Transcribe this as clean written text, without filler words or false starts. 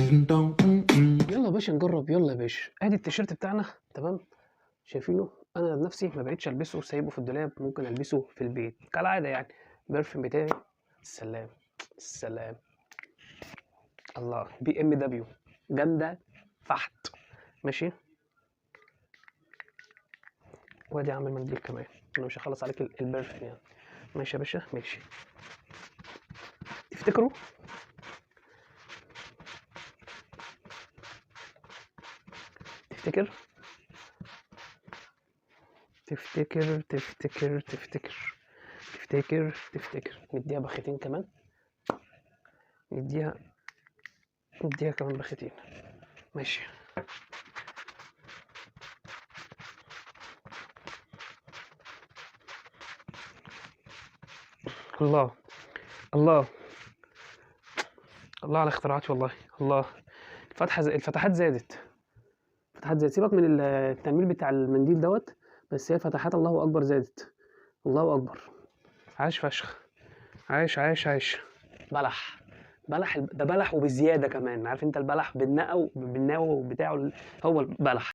يلا يا باشا نجرب، يلا يا باشا. ادي التيشيرت بتاعنا، تمام. شايفينه؟ انا بنفسي ما بقتش البسه، سايبه في الدولاب، ممكن البسه في البيت كالعاده يعني. البرفيوم بتاعي، السلام السلام. الله، بي ام دبليو جامده فحت. ماشي. وادي اعمل منديل كمان، انا مش هخلص عليك البرفيوم يعني. ماشي يا باشا ماشي. تفتكروا تفتكر تفتكر تفتكر تفتكر تفتكر تفتكر نديها بختين كمان، نديها كمان بختين. ماشي. الله الله الله على اختراعاتي والله. الله، الفتحات زادت. سيبك من التعميل بتاع المنديل دوت، بس هي فتحات الله اكبر زادت. الله اكبر. عاش فشخ. عاش عاش عاش. بلح. ده بلح وبزياده كمان. عارف انت البلح بالنقو بتاعه، هو البلح.